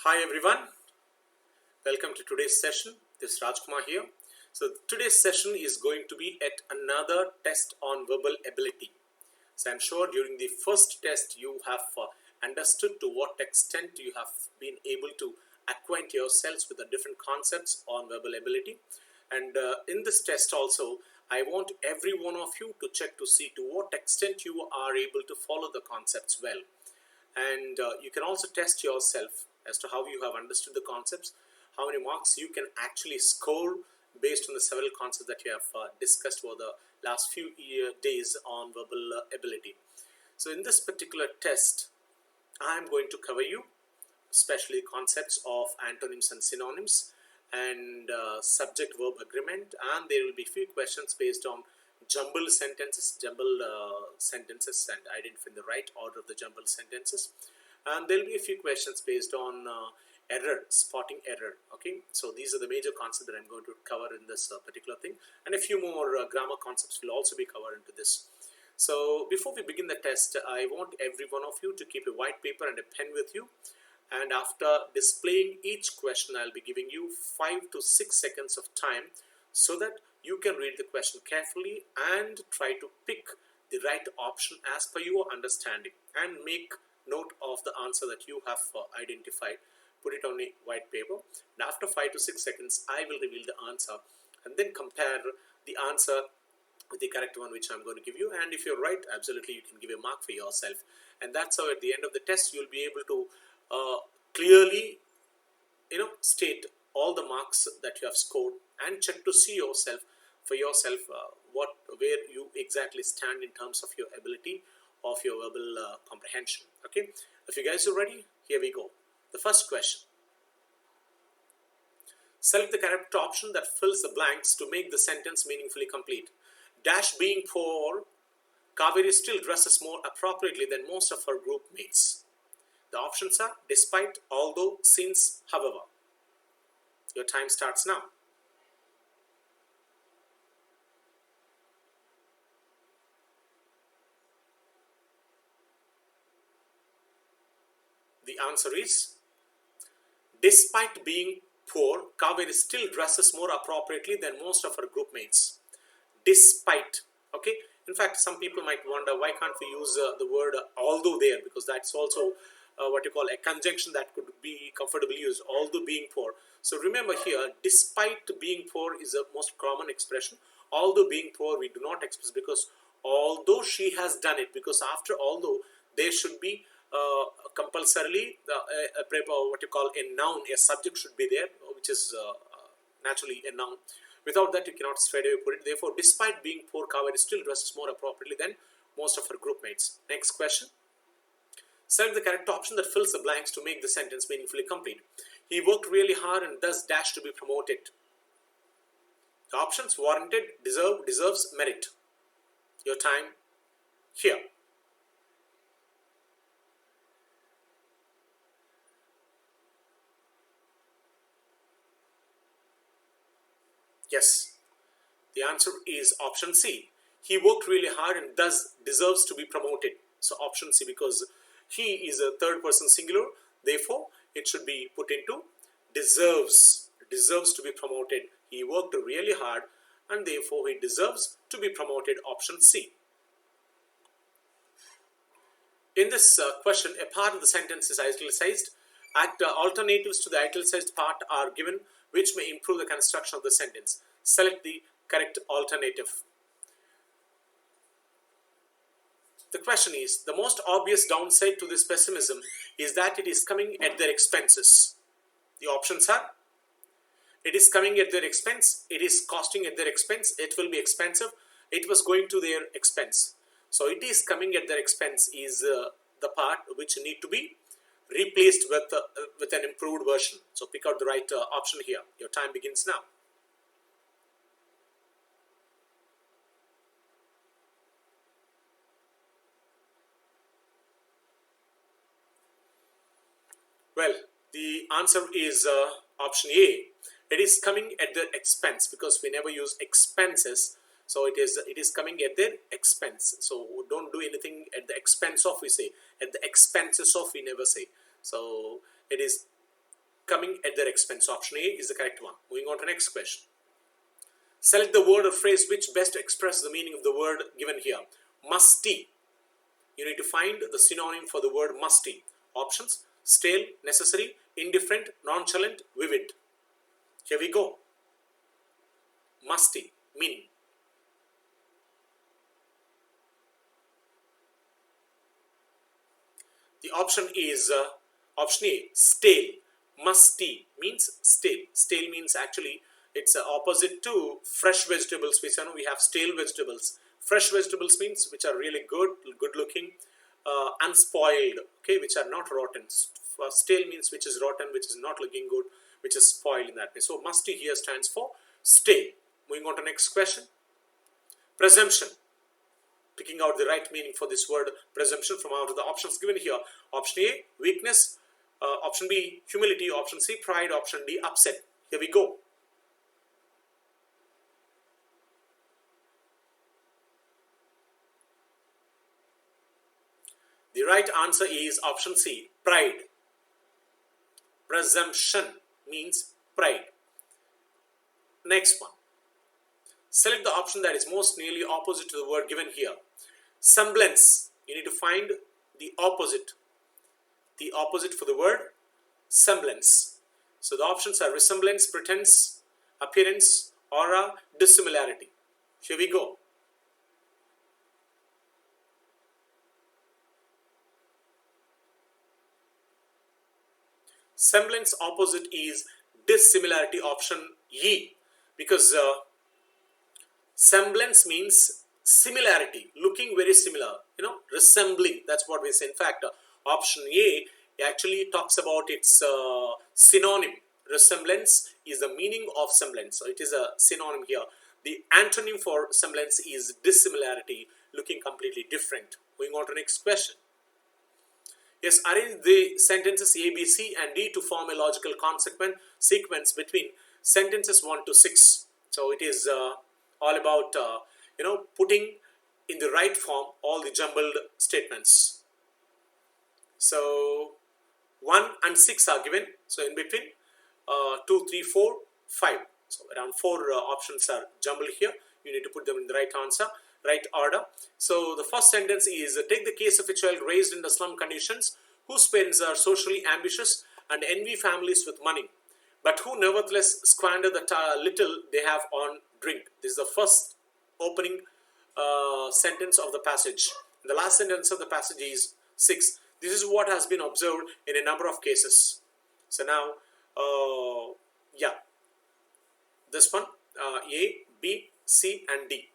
Hi everyone, welcome to today's session. This is Rajkumar here. So today's session is going to be at another test on verbal ability. So I'm sure during the first test you have understood to what extent you have been able to acquaint yourselves with the different concepts on verbal ability. And in this test also, I want every one of you to check to see to what extent you are able to follow the concepts well. And you can also test yourself as to how you have understood the concepts, how many marks you can actually score based on the several concepts that you have discussed over the last few days on verbal ability. So in this particular test, I am going to cover you especially concepts of antonyms and synonyms and subject verb agreement, and there will be few questions based on jumbled sentences and identifying the right order of the jumbled sentences, and there will be a few questions based on spotting error. Okay, so these are the major concepts that I'm going to cover in this particular thing, and a few more grammar concepts will also be covered into this. So before we begin the test, I want every one of you to keep a white paper and a pen with you, and after displaying each question, I'll be giving you 5 to 6 seconds of time so that you can read the question carefully and try to pick the right option as per your understanding, and make note of the answer that you have identified. Put it on a white paper, and after 5 to 6 seconds I will reveal the answer, and then compare the answer with the correct one which I'm going to give you. And if you're right, absolutely you can give a mark for yourself, and that's how at the end of the test you'll be able to clearly state all the marks that you have scored, and check to see yourself for yourself where you exactly stand in terms of your ability of your verbal comprehension. Okay, if you guys are ready, here we go. The first question: select the correct option that fills the blanks to make the sentence meaningfully complete. Dash being poor, Kaveri still dresses more appropriately than most of her group mates. The options are despite, although, since, however. Your time starts now. The answer is despite being poor, Kaveri still dresses more appropriately than most of her group mates. Despite. Okay. In fact, some people might wonder why can't we use the word although there, because that's also what you call a conjunction that could be comfortably used, although being poor. So remember here, despite being poor is a most common expression. Although being poor we do not express, because although she has done it, because after although there should be compulsorily what you call a noun, a subject should be there, which is naturally a noun. Without that you cannot straight away put it. Therefore, despite being poor, Kaveri still dresses more appropriately than most of her group mates. Next question: select the correct option that fills the blanks to make the sentence meaningfully complete. He worked really hard and thus dash to be promoted. The options: warranted, deserve, deserves, merit. Your time here. Yes, the answer is option C. He worked really hard and thus deserves to be promoted. So option C, because he is a third person singular, therefore it should be put into deserves. Deserves to be promoted. He worked really hard and therefore he deserves to be promoted. Option C. In this question, a part of the sentence is italicized. Alternatives to the italicized part are given which may improve the construction of the sentence. Select the correct alternative. The question is, the most obvious downside to this pessimism is that it is coming at their expenses. The options are: it is coming at their expense, it is costing at their expense, it will be expensive, it was going to their expense. So it is coming at their expense is the part which need to be replaced with an improved version. So pick out the right option here. Your time begins now. Well, the answer is option A. It is coming at their expense, because we never use expenses. So it is coming at their expense. So don't do anything at the expense of, we say. At the expenses of, we never say. So it is coming at their expense. Option A is the correct one. Moving on to the next question. Select the word or phrase which best expresses the meaning of the word given here. Musty. You need to find the synonym for the word musty. Options: stale, necessary, indifferent, nonchalant, vivid. Here we go. Musty, meaning. The option is option A, stale. Musty means stale. Stale means actually it's opposite to fresh vegetables, which I know we have stale vegetables. Fresh vegetables means which are really good looking, unspoiled, okay, which are not rotten. Stale means which is rotten, which is not looking good, which is spoiled in that way. So musty here stands for stale. Moving on to next question. Presumption. Picking out the right meaning for this word presumption from out of the options given here. Option A, weakness. Option B, humility. Option C, pride. Option D, upset. Here we go. The right answer is option C, pride. Presumption means pride. Next one. Select the option that is most nearly opposite to the word given here. Semblance. You need to find the opposite. The opposite for the word semblance. So the options are resemblance, pretense, appearance, aura, dissimilarity. Here we go. Semblance opposite is dissimilarity, option E, because semblance means similarity, looking very similar, resembling. That's what we say. In fact, option A actually talks about its synonym. Resemblance is the meaning of semblance, so it is a synonym here. The antonym for semblance is dissimilarity, looking completely different. Going on to the next question. Yes, arrange the sentences A, B, C and D to form a logical sequence between sentences 1 to 6. So it is all about putting in the right form all the jumbled statements. So 1 and 6 are given. So in between 2, 3, 4, 5. So around 4 options are jumbled here. You need to put them in the right answer, right order. So the first sentence is, take the case of a child raised in the slum conditions whose parents are socially ambitious and envy families with money, but who nevertheless squander the little they have on drink. This is the first opening sentence of the passage. The last sentence of the passage is 6. This is what has been observed in a number of cases. So now, this one, A, B, C and D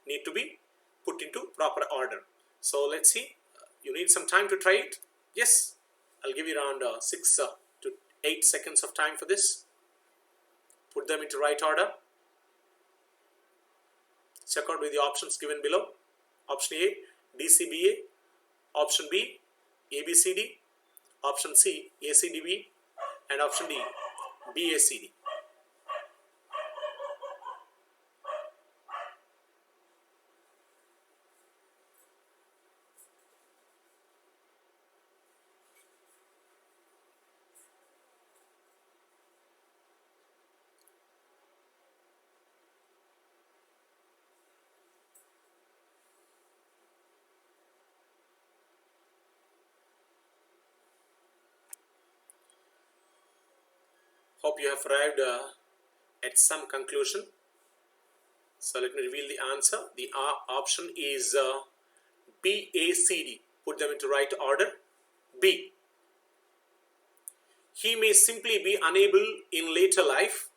need to be put into proper order. So let's see. You need some time to try it. Yes, I'll give you around 6 to 8 seconds of time for this. Put them into right order. Check out with the options given below. Option A, DCBA. Option B, ABCD. Option C, ACDB. And option D, BACD. Hope you have arrived at some conclusion. So let me reveal the answer. The option is BACD. Put them into right order. B. He may simply be unable in later life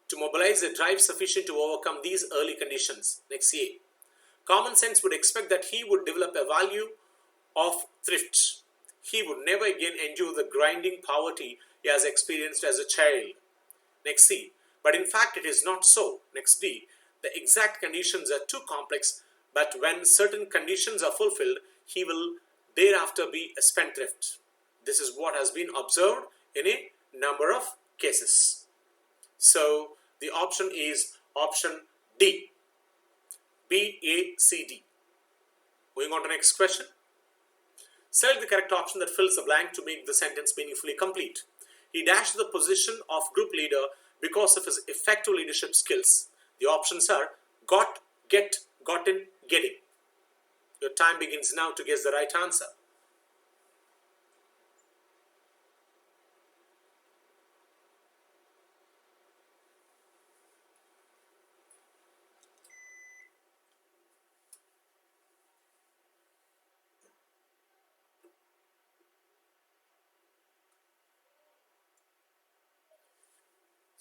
to mobilize a drive sufficient to overcome these early conditions. Next A. Common sense would expect that he would develop a value of thrift. He would never again endure the grinding poverty he has experienced as a child. Next C. But in fact it is not so. Next D. The exact conditions are too complex, but when certain conditions are fulfilled, he will thereafter be a spendthrift. This is what has been observed in a number of cases. So the option is option D. BACD. Moving on to the next question. Select the correct option that fills the blank to make the sentence meaningfully complete. He dashed the position of group leader because of his effective leadership skills. The options are got, get, gotten, getting. Your time begins now to guess the right answer.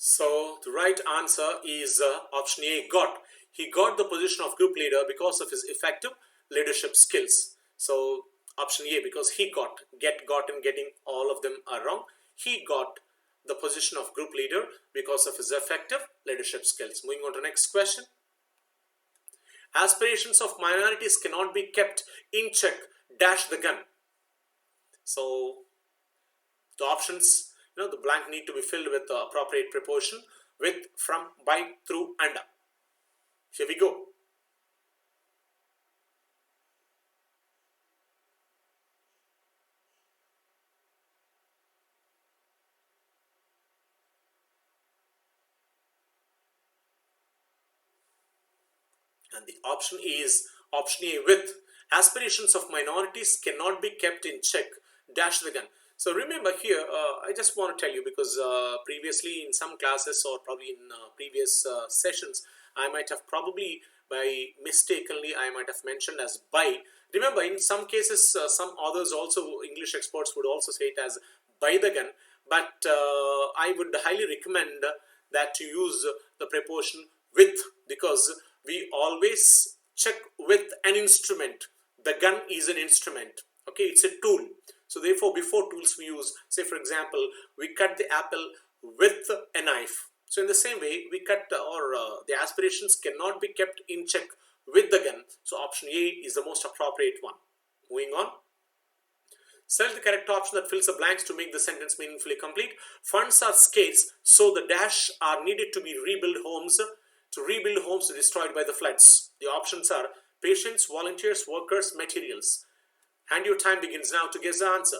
So the right answer is option A, got. He got the position of group leader because of his effective leadership skills. So option A, because he got, get, got and getting, all of them are wrong. He got the position of group leader because of his effective leadership skills. Moving on to the next question. Aspirations of minorities cannot be kept in check, dash the gun. So the options, the blank need to be filled with the appropriate preposition, with, from, by, through, under. Here we go. And the option is option A, with. Aspirations of minorities cannot be kept in check, dash the gun. So remember here, I just want to tell you, because previously in some classes or probably in previous sessions, I might have probably by mistakenly I might have mentioned as by. Remember, in some cases, some authors also, English experts would also say it as by the gun, but I would highly recommend that you use the preposition with, because we always check with an instrument. The gun is an instrument. Okay, it's a tool. So therefore, before tools we use, say for example, we cut the apple with a knife. So in the same way, we cut the aspirations cannot be kept in check with the gun. So option A is the most appropriate one. Moving on. Select the correct option that fills the blanks to make the sentence meaningfully complete. Funds are scarce, so the dash are needed to rebuild homes destroyed by the floods. The options are patients, volunteers, workers, materials. And your time begins now to guess the answer.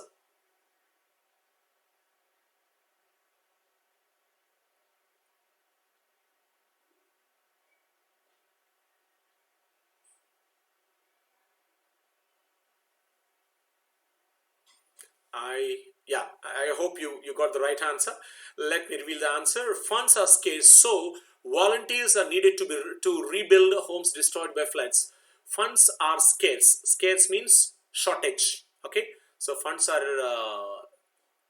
I hope you got the right answer. Let me reveal the answer. Funds are scarce, so volunteers are needed to rebuild homes destroyed by floods. Funds are scarce. Scarce means shortage. Okay, so funds are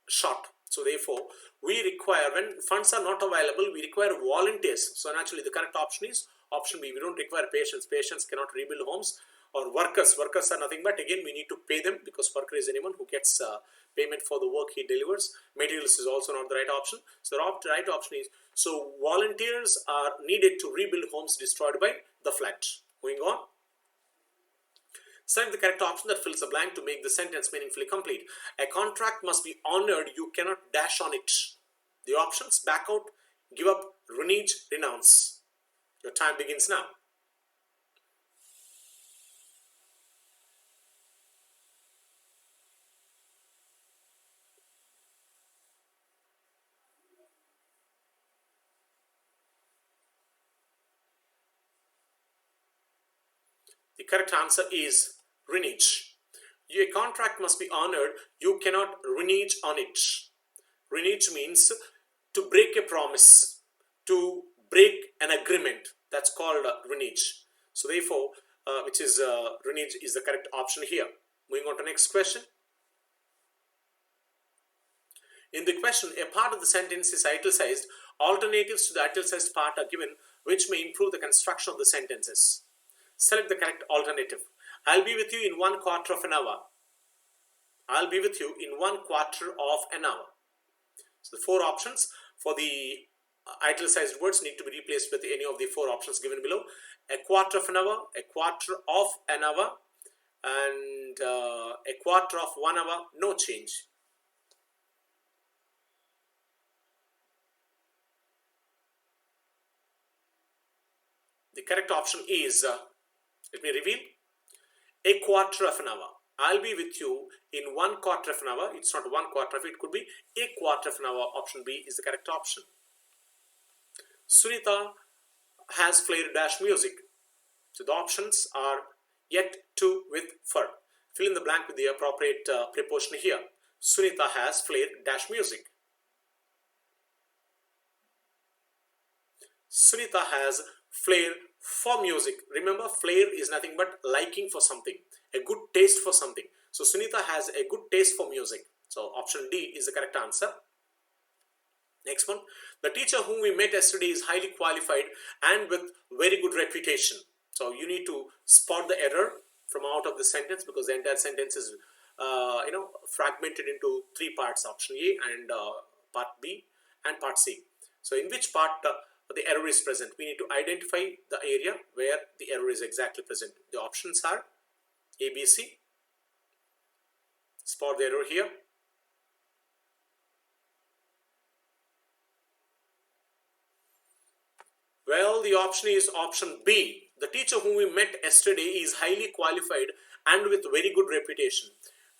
short. So therefore, we require, when funds are not available, we require volunteers. So naturally, the correct option is option B. We don't require patients. Patients cannot rebuild homes. Or workers. Workers are nothing but, again, we need to pay them, because worker is anyone who gets payment for the work he delivers. Materials is also not the right option. So the right option is, so volunteers are needed to rebuild homes destroyed by the flood. Moving on. Select the correct option that fills the blank to make the sentence meaningfully complete. A contract must be honored. You cannot dash on it. The options: back out, give up, renege, renounce. Your time begins now. The correct answer is renege. A contract must be honored. You cannot renege on it. Renege means to break a promise, to break an agreement. That's called renege. So therefore, renege is the correct option here. Moving on to the next question. In the question, a part of the sentence is italicized. Alternatives to the italicized part are given, which may improve the construction of the sentences. Select the correct alternative. I'll be with you in 1/4 of an hour. I'll be with you in 1/4 of an hour. So the four options for the italicized words need to be replaced with any of the four options given below. A quarter of an hour, a quarter of an hour, and a quarter of 1 hour, no change. The correct option is, let me reveal, a quarter of an hour. I'll be with you in 1/4 of an hour. It's not 1/4 of it, could be a quarter of an hour. Option B is the correct option. Sunita has played dash music. So the options are yet, to, with, for. Fill in the blank with the appropriate preposition here. Sunita has played dash music. Sunita has flair for music. Remember, flair is nothing but liking for something, a good taste for something. So Sunita has a good taste for music. So option D is the correct answer. Next one, the teacher whom we met yesterday is highly qualified and with very good reputation. So you need to spot the error from out of the sentence, because the entire sentence is fragmented into 3 parts, option A and part B and part C. So in which part the error is present? We need to identify the area where the error is exactly present. The options are A, B, C. Spot the error here. Well, the option is option B. The teacher whom we met yesterday is highly qualified and with very good reputation.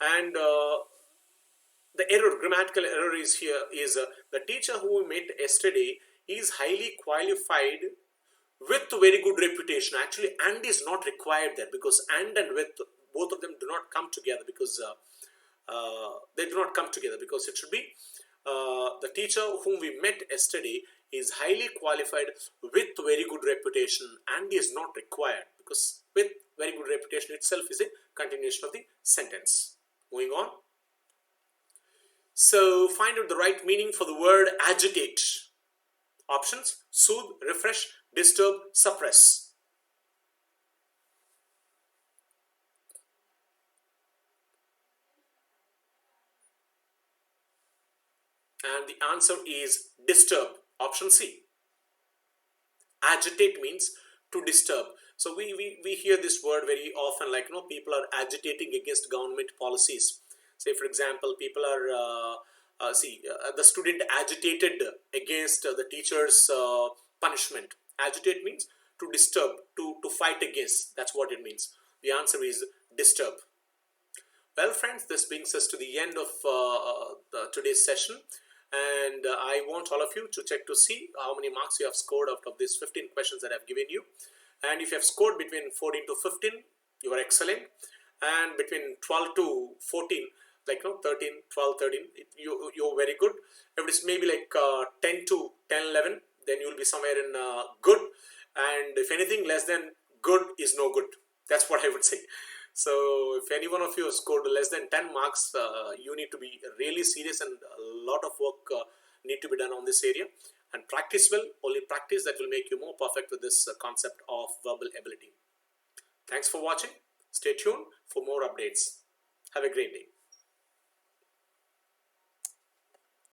And the error, grammatical error is here is the teacher whom we met yesterday is highly qualified with very good reputation. Actually, and is not required there, because and with, both of them do not come together, because they do not come together, because it should be the teacher whom we met yesterday is highly qualified with very good reputation and is not required, because with very good reputation itself is a continuation of the sentence. Moving on. So find out the right meaning for the word agitate. Options: soothe, refresh, disturb, suppress. And the answer is disturb. Option C. Agitate means to disturb. So we hear this word very often, like people are agitating against government policies. Say for example, people are the student agitated against the teacher's punishment. Agitate means to disturb, to fight against. That's what it means. The answer is disturb. Well friends, this brings us to the end of today's session. And I want all of you to check to see how many marks you have scored out of these 15 questions that I've given you. And if you have scored between 14 to 15, you are excellent. And between 12 to 14, like 13, 12, 13, you're very good. If it's maybe like 10 to 10, 11, then you'll be somewhere in good. And if anything less than good is no good. That's what I would say. So if any one of you has scored less than 10 marks, you need to be really serious, and a lot of work need to be done on this area. And practice will, only practice that will make you more perfect with this concept of verbal ability. Thanks for watching. Stay tuned for more updates. Have a great day.